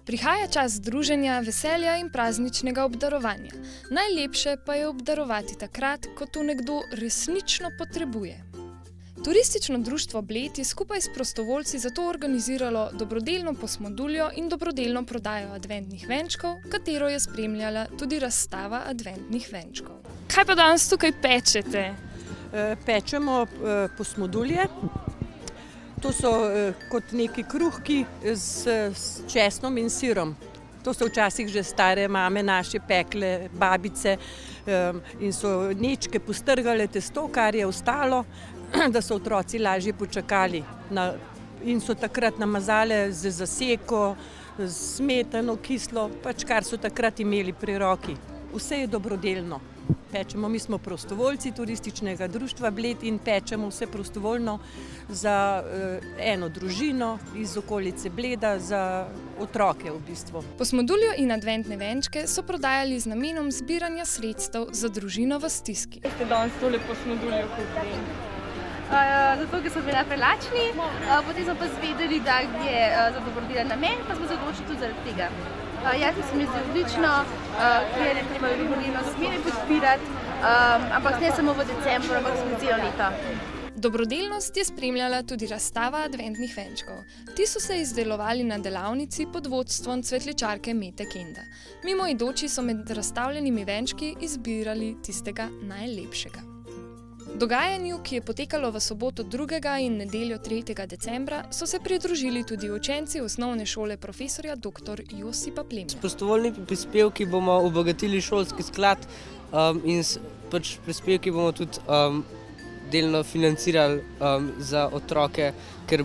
Prihaja čas druženja, veselja in prazničnega obdarovanja. Najlepše pa je obdarovati takrat, ko to nekdo resnično potrebuje. Turistično društvo Bled je skupaj s prostovoljci zato organiziralo dobrodelno posmoduljo in dobrodelno prodajo adventnih venčkov, katero je spremljala tudi razstava adventnih venčkov. Kaj pa danes tukaj pečete? Pečemo posmodulje. To so kot neki kruhki s česnom in sirom. To so včasih že stare mame naše pekle, babice in so nečke postrgale testo, kar je ostalo, da so otroci lažje počakali. In so takrat namazale z zaseko, s smetano, kislo, pač kar so takrat imeli pri roki. Vse je dobrodelno. Pečemo, mi smo prostovoljci turističnega društva Bled in pečemo vse prostovoljno za eno družino iz okolice Bleda, za otroke v bistvu. Posmoduljo in adventne venčke so prodajali z namenom zbiranja sredstev za družino v stiski. Ste danes tole posmoduljo kupili? Zato, ker smo bili prelačni, potem smo pa zvedeli, da je za dobrodelen namen, pa smo se odločili tudi zaradi tega. Jaz se mi zdi odlično, ker je treba dobrodelnost zmeraj podpirati, ampak ne samo v decembru, ampak skozi celo leto. Dobrodelnost je spremljala tudi razstava adventnih venčkov. Ti so se izdelovali na delavnici pod vodstvom cvetličarke Mete Kenda. Mimoidoči so med razstavljenimi venčki izbirali tistega najlepšega. Dogajanju, ki je potekalo v soboto 2. in nedeljo 3. decembra, so se pridružili tudi učenci osnovne šole profesorja dr. Josipa Plemlja. S prostovoljnimi prispevki bomo obogatili šolski sklad in s prispevki bomo tudi delno financirali za otroke, ker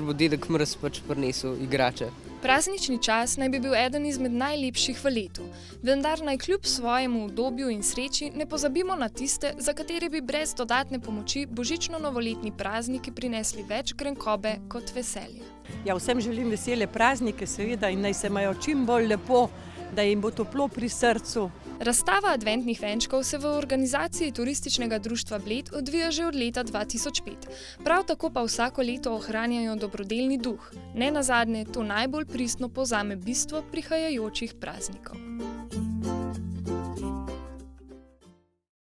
bo dedek Mrz prinesel igrače. Praznični čas naj bi bil eden izmed najlepših v letu, vendar naj kljub svojemu udobju in sreči ne pozabimo na tiste, za katere bi brez dodatne pomoči božično-novoletni prazniki prinesli več grenkobe kot veselje. Ja, vsem želim vesele praznike seveda in naj se imajo čim bolj lepo, da jim bo toplo pri srcu. Razstava adventnih venčkov se v organizaciji Turističnega društva Bled odvija že od leta 2005. Prav tako pa vsako leto ohranjajo dobrodelni duh. Nenazadnje to najbolj pristno povzame bistvo prihajajočih praznikov.